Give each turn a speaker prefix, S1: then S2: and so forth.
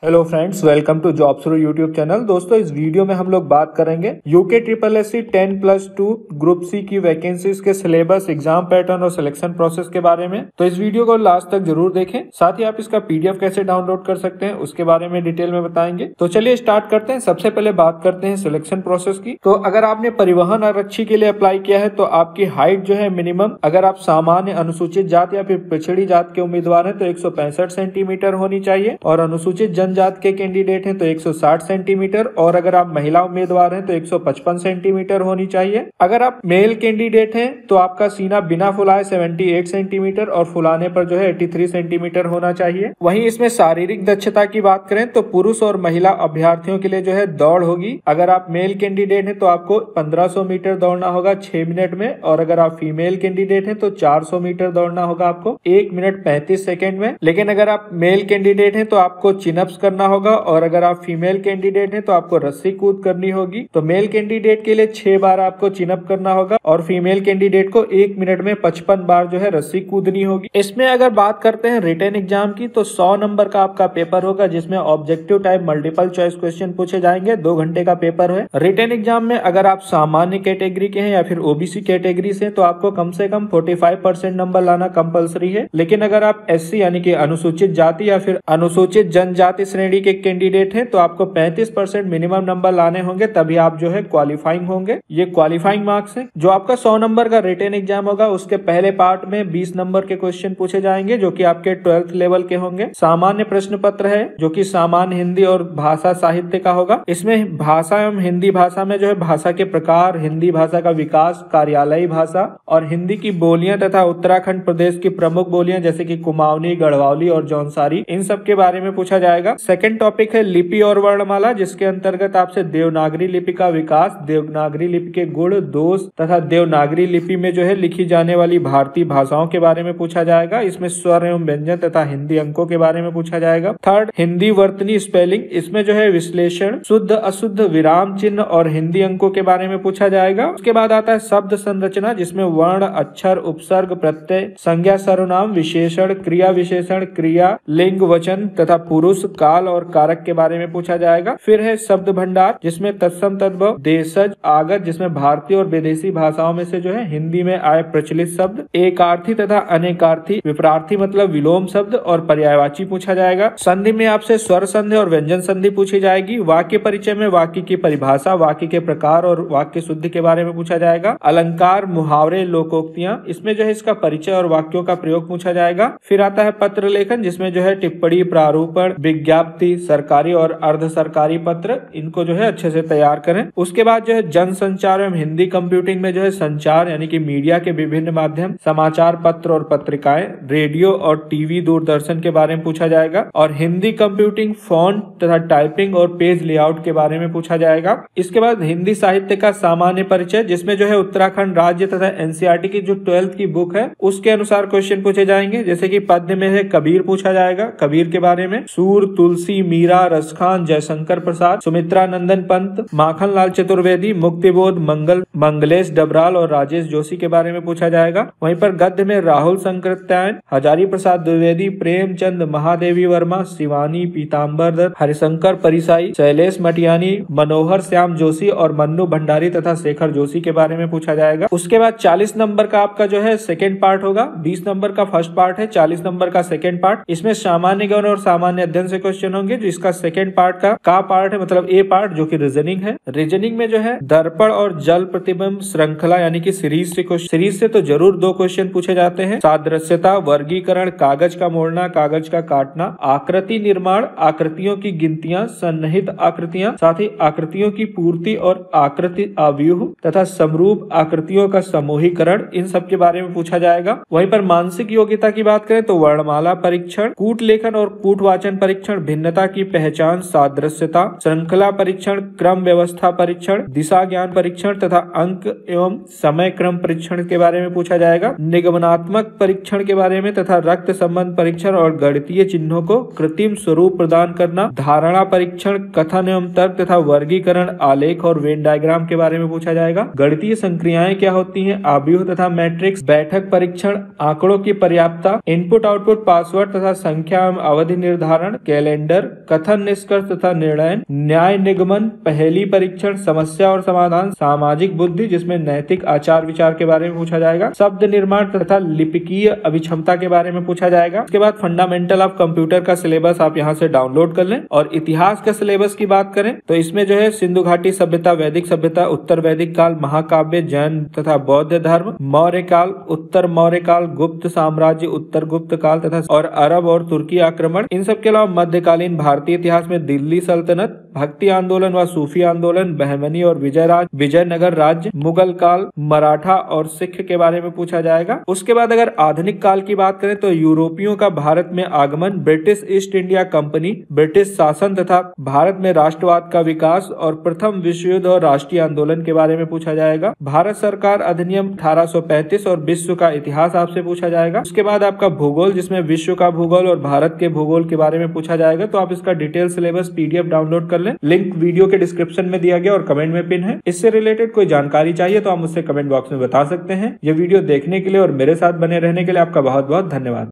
S1: Hello friends, welcome to jobs through YouTube channel. दोस्तों, इस video में हम लोग बात करेंगे UK triple S C 10+2 group C की वैकेंसीज के सिलेबस, एग्जाम पैटर्न और सिलेक्शन प्रोसेस के बारे में। तो इस वीडियो को लास्ट तक जरूर देखें। साथ ही आप इसका पीडीएफ कैसे डाउनलोड कर सकते हैं उसके बारे में डिटेल में बताएंगे। तो चलिए स्टार्ट करते हैं। सबसे पहले बात करते हैं सिलेक्शन प्रोसेस की। तो अगर आपने परिवहन आरक्षी के लिए अप्लाई किया है तो आपकी हाइट जो है मिनिमम, अगर आप सामान्य, अनुसूचित जाति या फिर पिछड़ी जात के उम्मीदवार हैं तो 165 सेंटीमीटर होनी चाहिए, और अनुसूचित जनजात के कैंडिडेट हैं तो 160 सेंटीमीटर, और अगर आप महिला उम्मीदवार हैं तो 155 सेंटीमीटर होनी चाहिए। अगर आप मेल कैंडिडेट हैं तो आपका सीना बिना फुलाए 78 सेंटीमीटर और फुलाने पर जो है 83 सेंटीमीटर होना चाहिए। वहीं इसमें शारीरिक दक्षता की बात करें तो पुरुष और महिला अभ्यर्थियों के लिए जो है दौड़ होगी। अगर आप मेल कैंडिडेट हैं तो आपको 1500 मीटर दौड़ना होगा 6 मिनट में, और अगर आप फीमेल कैंडिडेट हैं तो 400 मीटर दौड़ना होगा आपको 1 मिनट 35 सेकेंड में। लेकिन अगर आप मेल कैंडिडेट हैं तो आपको चिनअप्स करना होगा, और अगर आप फीमेल कैंडिडेट हैं तो आपको रस्सी कूद करनी होगी। तो मेल कैंडिडेट के लिए 6 बार आपको चिनअप करना होगा, और फीमेल कैंडिडेट को 1 मिनट में 55 बार जो है रस्सी कूदनी होगी। इसमें अगर बात करते हैं रिटन एग्जाम की तो 100 नंबर का आपका पेपर होगा, जिसमें objective type multiple choice question पूछे जाएंगे। 2 घंटे का पेपर है। रिटन एग्जाम में अगर आप सामान्य कैटेगरी के हैं या फिर ओबीसी कैटेगरी से तो आपको कम से कम 45% नंबर लाना कंपलसरी है। लेकिन अगर आप एससी यानी कि अनुसूचित जाति या फिर अनुसूचित जनजाति श्रेणी के कैंडिडेट हैं तो आपको 35% मिनिमम नंबर लाने होंगे, तभी आप जो है क्वालिफाइंग होंगे। ये क्वालिफाइंग मार्क्स है। जो आपका 100 नंबर का रिटन एग्जाम होगा उसके पहले पार्ट में 20 नंबर के क्वेश्चन पूछे जाएंगे, जो कि आपके 12th लेवल के होंगे। सामान्य प्रश्न पत्र है जो कि सामान्य हिंदी और भाषा साहित्य का होगा। इसमें भाषा एवं हिंदी भाषा में जो है भाषा के प्रकार, हिंदी भाषा का विकास, कार्यालयी भाषा और हिंदी की बोलियां तथा उत्तराखंड प्रदेश की प्रमुख बोलियां जैसे कि कुमाऊनी, गढ़वाली और जौनसारी, इन सब के बारे में पूछा जाएगा। सेकंड टॉपिक है लिपि और वर्णमाला, जिसके अंतर्गत आपसे देवनागरी लिपि का विकास, देवनागरी लिपि के गुण, दोष तथा देवनागरी लिपि में जो है लिखी जाने वाली भारतीय भाषाओं के बारे में पूछा जाएगा। इसमें स्वर एवं व्यंजन तथा हिंदी अंकों के बारे में पूछा जाएगा। थर्ड, हिंदी वर्तनी स्पेलिंग, इसमें जो है विश्लेषण, शुद्ध अशुद्ध, विराम चिन्ह और हिंदी अंकों के बारे में पूछा जाएगा। उसके बाद आता है शब्द संरचना, जिसमें वर्ण, अक्षर, उपसर्ग, प्रत्यय, संज्ञा, सर्वनाम, विशेषण, क्रिया विशेषण, क्रिया, लिंग, वचन तथा पुरुष, काल और कारक के बारे में पूछा जाएगा। फिर है शब्द भंडार, जिसमें तत्सम, तद्भव, देशज, आगत, जिसमें भारतीय और विदेशी भाषाओं में से जो है हिंदी में आए प्रचलित शब्द, एकार्थी तथा अनेकार्थी, विपरार्थी मतलब विलोम शब्द और पर्यायवाची पूछा जाएगा। संधि में आपसे स्वर संधि और व्यंजन संधि पूछी जाएगी। वाक्य परिचय में वाक्य की परिभाषा, वाक्य के प्रकार और वाक्य शुद्धि के बारे में पूछा जाएगा। अलंकार, मुहावरे, लोकोक्तियां, इसमें जो है इसका परिचय और वाक्यों का प्रयोग पूछा जाएगा। फिर आता है पत्र लेखन, जिसमें जो है टिप्पणी, प्रारूपण, विज्ञप्ति, सरकारी और अर्ध सरकारी पत्र, इनको जो है अच्छे से तैयार करें। उसके बाद जो है जन संचार एवं हिंदी कंप्यूटिंग में जो है संचार यानी कि मीडिया के विभिन्न माध्यम, समाचार पत्र और पत्रिकाएं, रेडियो और टीवी, दूरदर्शन के बारे में पूछा जाएगा। और हिंदी कंप्यूटिंग, फॉन्ट तथा टाइपिंग और पेज लेआउट के बारे में पूछा जाएगा। इसके बाद हिंदी साहित्य का सामान्य परिचय, जिसमें जो है उत्तराखंड राज्य तथा एनसीईआरटी की जो 12th की बुक है उसके अनुसार क्वेश्चन पूछे जाएंगे। जैसे कि पद्य में है कबीर पूछा जाएगा, कबीर के बारे में, सूर, तुलसी, मीरा, रसखान, जयशंकर प्रसाद, सुमित्रा नंदन पंत, माखन लाल चतुर्वेदी, मुक्तिबोध, मंगलेश डबराल और राजेश जोशी के बारे में पूछा जाएगा। वहीं पर गद्य में राहुल संकृत्यायन, हजारी प्रसाद द्विवेदी, प्रेमचंद, महादेवी वर्मा, शिवानी पीताम्बर दत्त, हरिशंकर परिसाई, शैलेश मटियानी, मनोहर श्याम जोशी और मन्नू भंडारी तथा शेखर जोशी के बारे में पूछा जाएगा। उसके बाद 40 नंबर का आपका जो है सेकेंड पार्ट होगा। 20 नंबर का फर्स्ट पार्ट है, 40 नंबर का सेकेंड पार्ट। इसमें सामान्य ज्ञान और सामान्य अध्ययन से क्वेश्चन होंगे। जिसका सेकेंड पार्ट का पार्ट है मतलब ए पार्ट, जो कि रीजनिंग है। रीजनिंग में जो है दर्पण और जल प्रतिबिंब श्रृंखला यानी कि सीरीज से तो जरूर 2 क्वेश्चन पूछे जाते हैं। सादृश्यता, वर्गीकरण, कागज का मोड़ना, कागज का काटना, आकृति निर्माण, आकृतियों की गिनतियां, सन्निहित आकृतियां, साथ ही आकृतियों की पूर्ति और आकृति अव्यूह तथा समरूप आकृतियों का समूहीकरण, इन सब के बारे में पूछा जाएगा। वहीं पर मानसिक योग्यता की बात करें तो वर्णमाला परीक्षण, कूट लेखन और कूट वाचन परीक्षण, भिन्नता की पहचान, सादृश्यता, श्रृंखला परीक्षण, क्रम व्यवस्था परीक्षण, दिशा ज्ञान परीक्षण तथा अंक एवं समय क्रम परीक्षण के बारे में पूछा जाएगा। निगमनात्मक परीक्षण के बारे में तथा रक्त संबंध परीक्षण और गणितीय चिन्हों को कृत्रिम स्वरूप प्रदान करना, धारणा परीक्षण, कथन एवं तर्क तथा वर्गीकरण, आलेख और वेन डायग्राम के बारे में पूछा जाएगा। गणितीय संक्रियाएं क्या होती हैं, आव्यूह तथा मैट्रिक्स, बैठक परीक्षण, आंकड़ों की पर्याप्तता, इनपुट आउटपुट, पासवर्ड तथा संख्या एवं अवधि निर्धारण, कैलेंडर कैलेंडर, कथन निष्कर्ष तथा निर्णय, न्याय निगमन, पहेली परीक्षण, समस्या और समाधान, सामाजिक बुद्धि जिसमें नैतिक आचार विचार के बारे में पूछा जाएगा, शब्द निर्माण तथा लिपिकीय अभिक्षमता के बारे में पूछा जाएगा। उसके बाद फंडामेंटल ऑफ कंप्यूटर का सिलेबस आप यहाँ से डाउनलोड कर लें। और इतिहास का सिलेबस की बात करें तो इसमें जो है सिंधु घाटी सभ्यता, वैदिक सभ्यता, उत्तर वैदिक काल, महाकाव्य, जैन तथा बौद्ध धर्म, मौर्य काल, उत्तर मौर्य काल, गुप्त साम्राज्य, उत्तर गुप्त काल तथा और अरब और तुर्की आक्रमण, इन सब के अलावा मध्यकालीन भारतीय इतिहास में दिल्ली सल्तनत, भक्ति आंदोलन व सूफी आंदोलन, बहमनी और विजयनगर राज्य, मुगल काल, मराठा और सिख के बारे में पूछा जाएगा। उसके बाद अगर आधुनिक काल की बात करें तो यूरोपियों का भारत में आगमन, British east India company, British शासन तथा भारत में राष्ट्रवाद का विकास और प्रथम विश्व युद्ध और राष्ट्रीय आंदोलन के बारे में पूछा जाएगा। भारत सरकार अधिनियम 1835 और विश्व का इतिहास आपसे पूछा जाएगा। उसके बाद आपका भूगोल जिसमें विश्व का भूगोल और भारत के भूगोल के बारे में पूछा जाएगा। तो आप इसका डिटेल सिलेबस PDF डाउनलोड कर लें, लिंक वीडियो के डिस्क्रिप्शन में दिया गया और कमेंट में पिन है। इससे रिलेटेड कोई जानकारी चाहिए तो आप मुझसे कमेंट बॉक्स में बता सकते हैं। यह वीडियो देखने के लिए और मेरे साथ बने रहने के लिए आपका बहुत बहुत धन्यवाद।